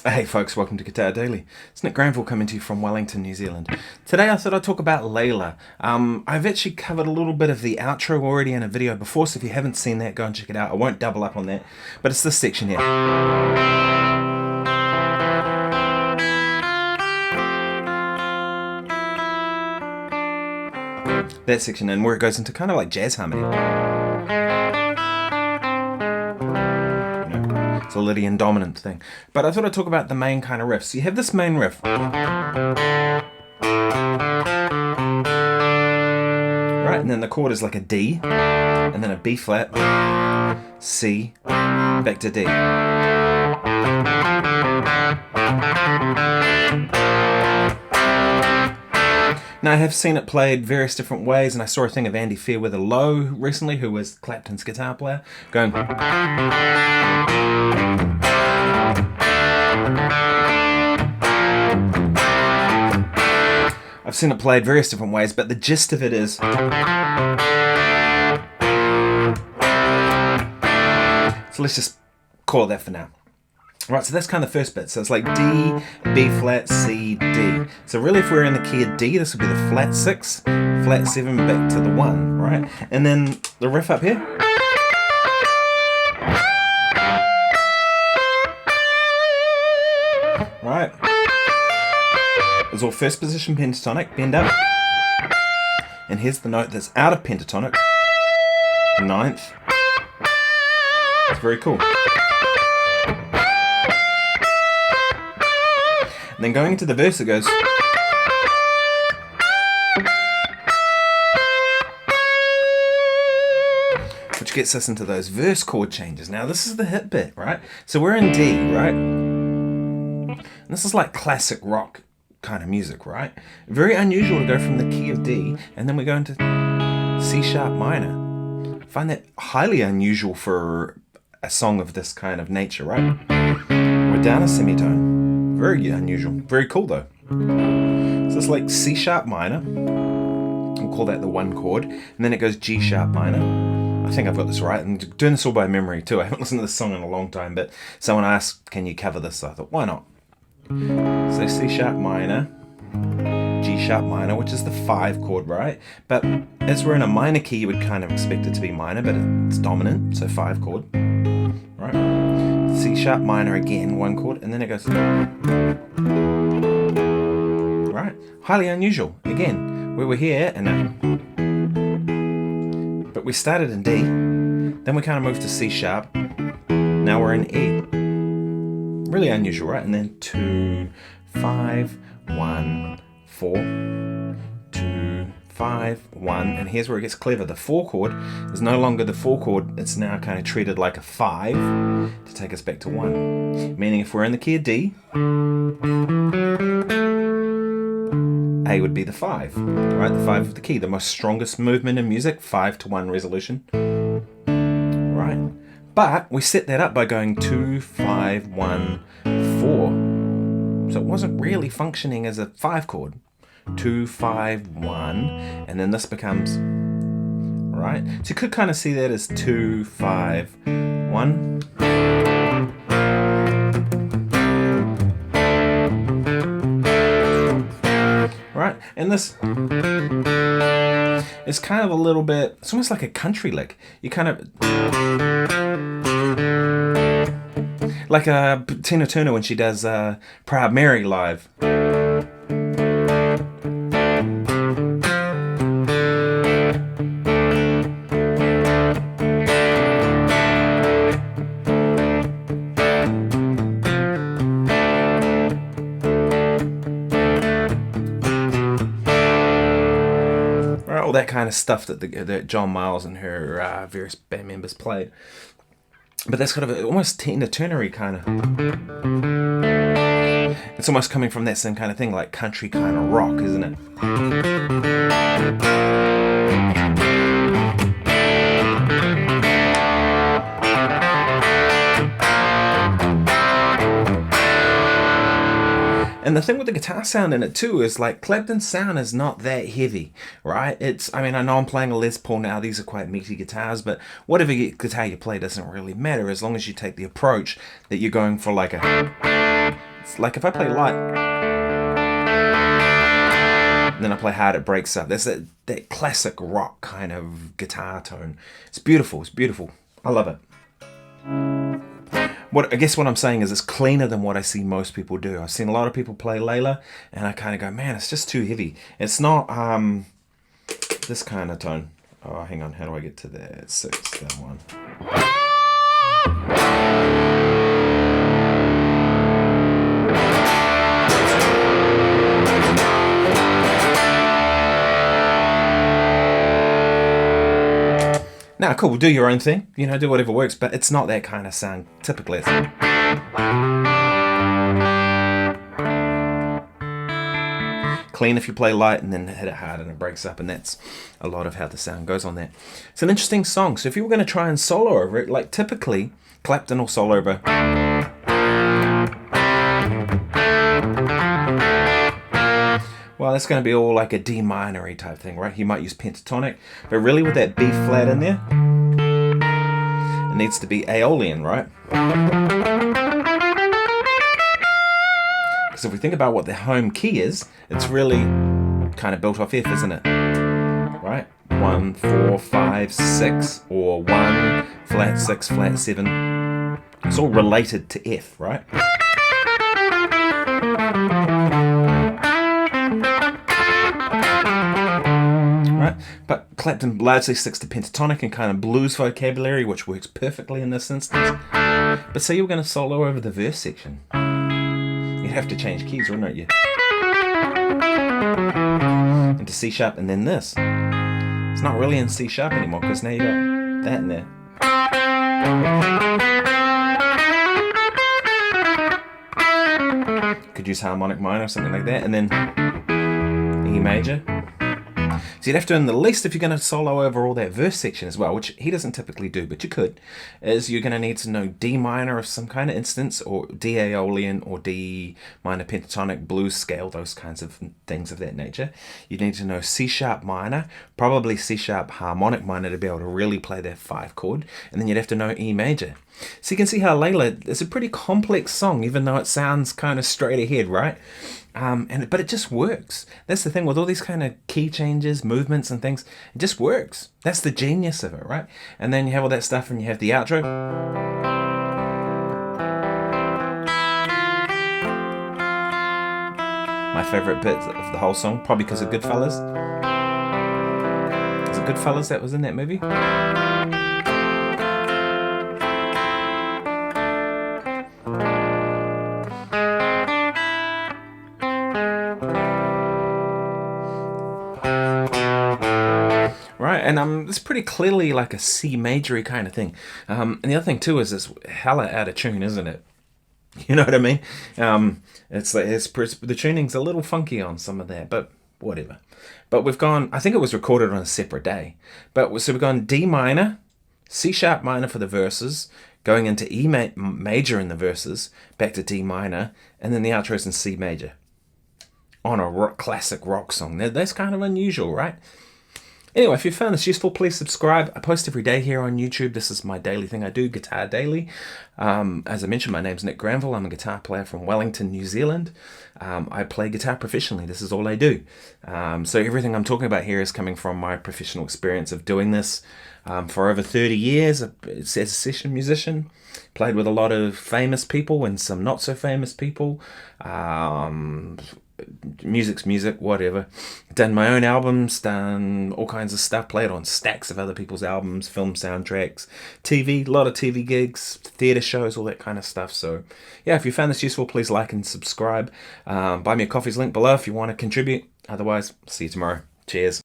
Hey folks, welcome to Guitar Daily. It's Nick Granville coming to you from Wellington, New Zealand. Today I thought I'd talk about Layla. I've actually covered a little bit of the outro already in a video before, so if you haven't seen that, go and check it out. I won't double up on that, but it's this section here. That section, and where it goes into kind of like jazz harmony. It's a Lydian dominant thing. But I thought I'd talk about the main kind of riffs. So you have this main riff. Right, and then the chord is like a D, and then a B flat, C, back to D. Now I have seen it played various different ways, and I saw a thing of Andy Fairweather Lowe recently, who was Clapton's guitar player, going. I've seen it played various different ways, but the gist of it is. So let's just call it that for now. Right, so that's kind of the first bit. So it's like D, B flat, C, D. So really if we're in the key of D, this would be the flat 6, flat 7, back to the 1, right? And then the riff up here. Right. It's all first position pentatonic, bend up. And here's the note that's out of pentatonic, 9th. It's very cool. And then going into the verse it goes. Which gets us into those verse chord changes. Now this is the hit bit, right? So we're in D, right? And this is like classic rock kind of music, right? Very unusual to go from the key of D and then we go into C sharp minor. I find that highly unusual for a song of this kind of nature, right? We're down a semitone. Very unusual. Very cool though. So it's like C sharp minor. We'll call that the 1 chord. And then it goes G sharp minor. I think I've got this right. I'm doing this all by memory too. I haven't listened to this song in a long time, but someone asked, can you cover this? So I thought, why not? So C sharp minor, G sharp minor, which is the 5 chord, right? But as we're in a minor key, you would kind of expect it to be minor, but it's dominant, so 5 chord, right? C sharp minor again, 1 chord, and then it goes, right? Highly unusual. Again, we were here, but we started in D, then we kind of moved to C sharp, now we're in E. Really unusual, right? And then 2, 5, 1, 4, 2, 5, 1, and here's where it gets clever. The 4 chord is no longer the 4 chord, it's now kind of treated like a 5 to take us back to 1. Meaning if we're in the key of D, A would be the 5, right? The 5 of the key, the most strongest movement in music, 5 to 1 resolution, right? But we set that up by going 2, 5, 1, 4. So it wasn't really functioning as a 5 chord. 2, 5, 1, and then this becomes, right? So you could kind of see that as 2, 5, 1. Right? And this is kind of a little bit, it's almost like a country lick. You kind of, like Tina Turner when she does Proud Mary live. All that kind of stuff that John Miles and her various band members played. But that's kind of almost Tina Turner-y kind of. It's almost coming from that same kind of thing, like country kind of rock, isn't it? And the thing with the guitar sound in it too is like Clapton's sound is not that heavy, right? I mean, I know I'm playing a Les Paul now, these are quite meaty guitars, but whatever guitar you play doesn't really matter as long as you take the approach that you're going for like a, It's like if I play light, and then I play hard, it breaks up. There's that classic rock kind of guitar tone. It's beautiful. It's beautiful. I love it. I guess what I'm saying is it's cleaner than what I see most people do. I've seen a lot of people play Layla, and I kind of go, man, it's just too heavy. It's not this kind of tone. Oh, hang on. How do I get to that? 6, that one. Now, cool, do your own thing, do whatever works, but it's not that kind of sound typically. Clean if you play light and then hit it hard and it breaks up, and that's a lot of how the sound goes on that. It's an interesting song, so if you were going to try and solo over it, like typically Clapton will solo over. Well, that's going to be all like a D minor-y type thing, right? He might use pentatonic, but really with that B flat in there, it needs to be Aeolian, right? Because if we think about what the home key is, it's really kind of built off F, isn't it? Right? 1, 4, 5, 6, or 1, flat 6, flat 7. It's all related to F, right? Right? But Clapton largely sticks to pentatonic and kind of blues vocabulary, which works perfectly in this instance. But say you were going to solo over the verse section, you'd have to change keys, wouldn't you? Into C sharp and then this. It's not really in C sharp anymore because now you got that in there. Could use harmonic minor or something like that, and then E major. So you'd have to, in the least, if you're going to solo over all that verse section as well, which he doesn't typically do, but you could, is you're going to need to know D minor of some kind of instance, or D Aeolian, or D minor pentatonic, blues scale, those kinds of things of that nature. You need to know C sharp minor, probably C sharp harmonic minor to be able to really play that 5 chord, and then you'd have to know E major. So you can see how Layla is a pretty complex song, even though it sounds kind of straight ahead, right? But it just works. That's the thing with all these kind of key changes, movements and things. It just works. That's the genius of it, right? And then you have all that stuff and you have the outro. My favourite bit of the whole song, probably because of Goodfellas. Is it Goodfellas that was in that movie? And it's pretty clearly like a C major-y kind of thing. And the other thing too is it's hella out of tune, isn't it? You know what I mean? It's like the tuning's a little funky on some of that, but whatever. But we've gone, I think it was recorded on a separate day. So we've gone D minor, C sharp minor for the verses, going into E major in the verses, back to D minor, and then the outro's in C major. On a classic rock song. That's kind of unusual, right? Anyway, if you found this useful, please subscribe. I post every day here on YouTube. This is my daily thing I do, Guitar Daily. As I mentioned, my name's Nick Granville. I'm a guitar player from Wellington, New Zealand. I play guitar professionally. This is all I do. So everything I'm talking about here is coming from my professional experience of doing this for over 30 years as a session musician. Played with a lot of famous people and some not so famous people. Music's music, whatever. Done my own albums, done all kinds of stuff, played on stacks of other people's albums, film soundtracks, TV, a lot of TV gigs, theatre shows, all that kind of stuff. So yeah, if you found this useful, please like and subscribe. Buy me a coffee's link below if you want to contribute. Otherwise, see you tomorrow. Cheers.